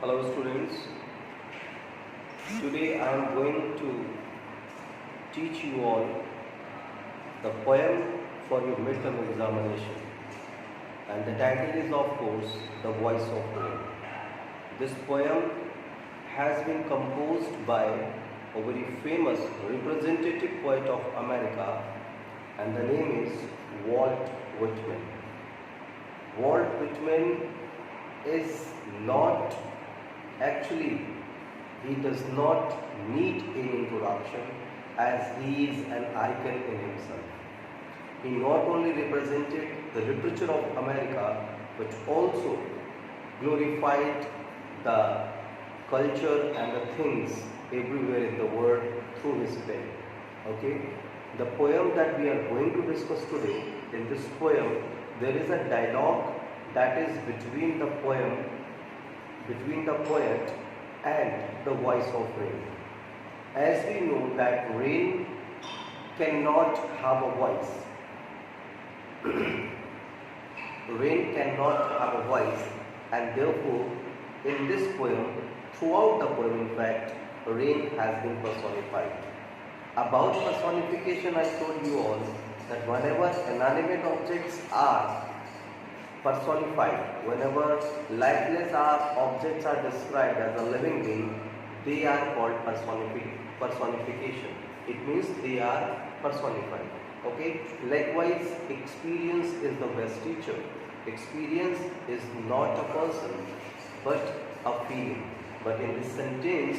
Hello students, today I am going to teach you all the poem for your midterm examination, and the title is of course The Voice of Rain. This poem has been composed by a very famous representative poet of America, and the name is Walt Whitman. Walt Whitman is not actually, he does not need any introduction as he is an icon in himself. He not only represented the literature of America but also glorified the culture and the things everywhere in the world through his pen. Okay? The poem that we are going to discuss today, in this poem there is a dialogue that is between the poet and the voice of rain. As we know that rain cannot have a voice. Rain cannot have a voice, and therefore in this poem, throughout the poem in fact, rain has been personified. About personification, I told you all that whenever inanimate objects are personified, whenever lifeless objects are described as a living being, they are called personification. It means they are personified. Okay. Likewise, experience is the best teacher. Experience is not a person but a feeling. But in this sentence,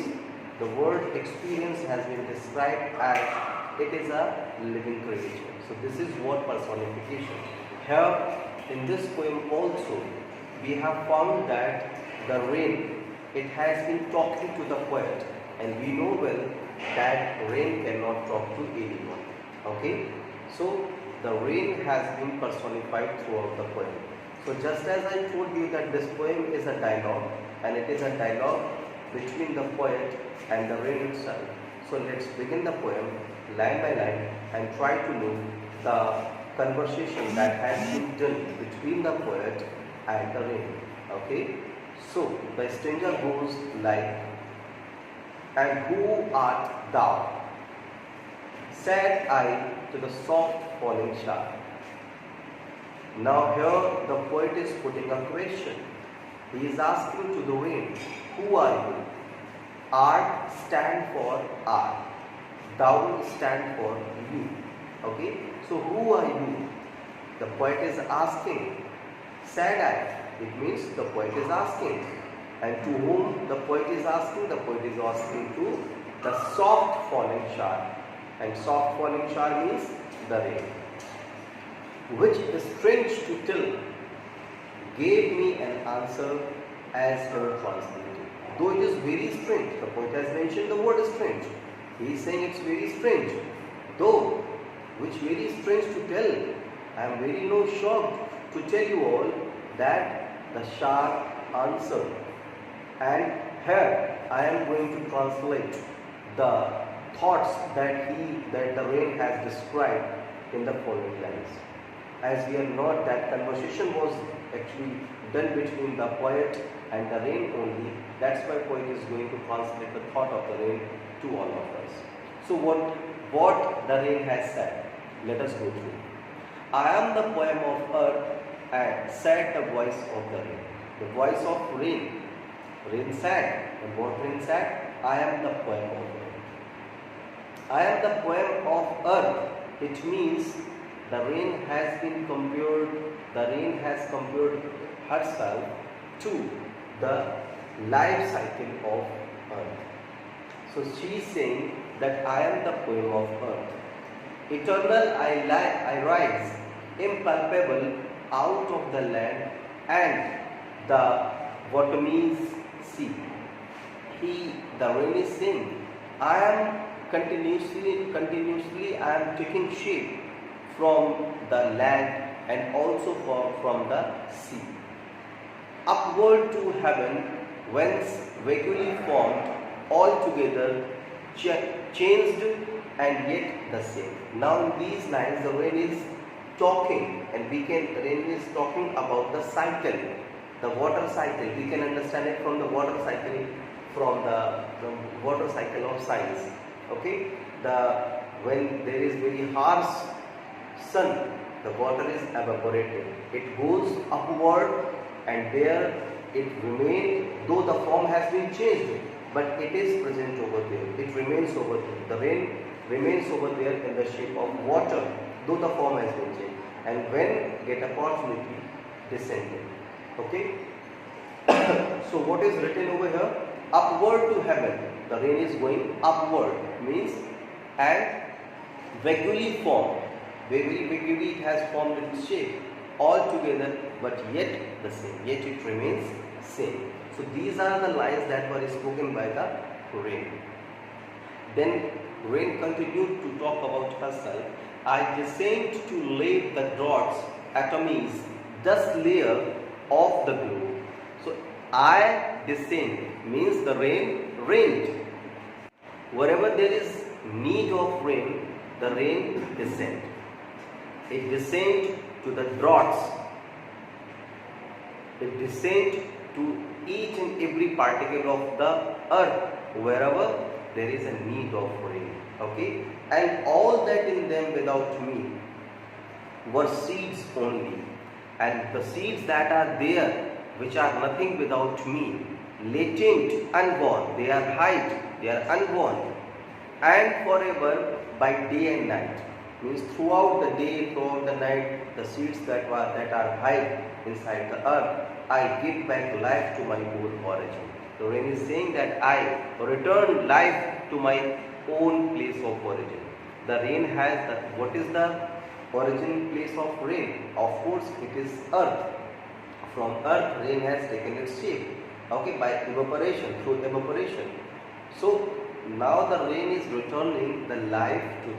the word experience has been described as it is a living creature. So this is what personification. Here in this poem also, we have found that the rain, it has been talking to the poet, and we know well that rain cannot talk to anyone. Okay, so the rain has been personified throughout the poem. So just as I told you that this poem is a dialogue, and it is a dialogue between the poet and the rain itself. So let's begin the poem line by line and try to know the conversation that has been done between the poet and the rain. Okay, so the stanza goes like, "And who art thou? Said I to the soft falling shower." Now here the poet is putting a question. He is asking to the rain, who are you? Art stand for art. Thou stand for you. Okay, so who are you? The poet is asking. Said I, it means the poet is asking. And to whom the poet is asking? The poet is asking to the soft falling shower. And soft falling shower means the rain. Which is strange to tell, gave me an answer as her translated. Though it is very strange, the poet has mentioned the word strange. He is saying it's very strange. Though which very strange to tell. I am very shocked to tell you all that the shower answered. And here I am going to translate the thoughts that the rain has described in the following lines. As we are not, that conversation was actually done between the poet and the rain only. That's why poet is going to translate the thought of the rain to all of us. So what the rain has said. Let us go through. I am the poem of earth, and said the voice of the rain. The voice of rain. Rain said. And what rain said? I am the poem of earth. I am the poem of earth. It means the rain has compared herself to the life cycle of earth. So she is saying that I am the poem of earth. Eternal I rise, impalpable, out of the land and the bottomless sea. The rain is saying, I am continuously I am taking shape from the land and also from the sea. Upward to heaven, whence vacuously formed, altogether changed and yet the same. Now in these lines the rain is talking, and rain is talking about the cycle the water cycle, we can understand it from the water cycle, from the water cycle of science. Okay, when there is very harsh sun, the water is evaporated. It goes upward and there it remains, though the form has been changed, but it is present over there. It remains over there. The rain remains over there in the shape of water, though the form has been changed. And when get opportunity, descended. Okay. So what is written over here? Upward to heaven. The rain is going upward, means and vaguely formed. Very vaguely it has formed its shape all together, but yet the same. Yet it remains same. So these are the lines that were spoken by the rain. Then rain continued to talk about herself. I descend to lay the dots, atomies, dust layer of the globe. So I descend means the rain rained. Wherever there is need of rain, the rain descend. It descend to the drops. It descend to each and every particle of the earth wherever there is a need of rain. Okay, and all that in them without me were seeds only, and the seeds that are there which are nothing without me, latent, unborn, they are hid, they are unborn, and forever by day and night, means throughout the day, throughout the night, the seeds that are hid inside the earth, I give back life to my own origin. The rain is saying that I return life to my own place of origin. The rain has what is the origin place of rain? Of course, it is earth. From earth, rain has taken its shape. Okay, by evaporation, through evaporation. So now the rain is returning the life to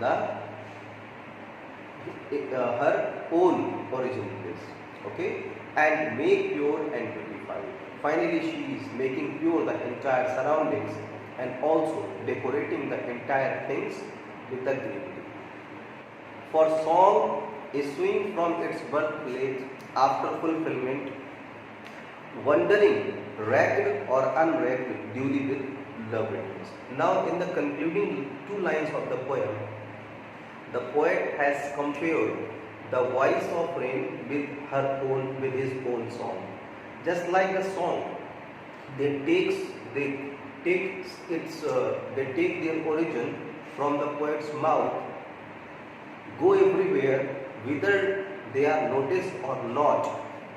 her own origin place. Okay, and make pure and beautify. Finally, she is making pure the entire surroundings and also decorating the entire things with the greenery. For song issuing from its birthplace after fulfillment, wandering, ragged or unragged, duly with love returns. Now, in the concluding two lines of the poem, the poet has compared the voice of rain with his own song. Just like a song, they take their origin from the poet's mouth, go everywhere, whether they are noticed or not,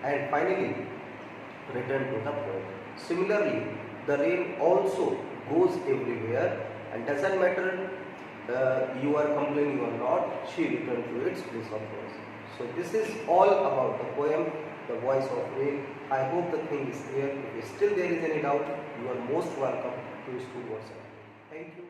and finally return to the poet. Similarly, the rain also goes everywhere, and doesn't matter you are complaining or not, she returned to its place of origin. So this is all about the poem, The Voice of Rain. I hope the thing is clear. If still there is any doubt, you are most welcome to School WhatsApp. Thank you.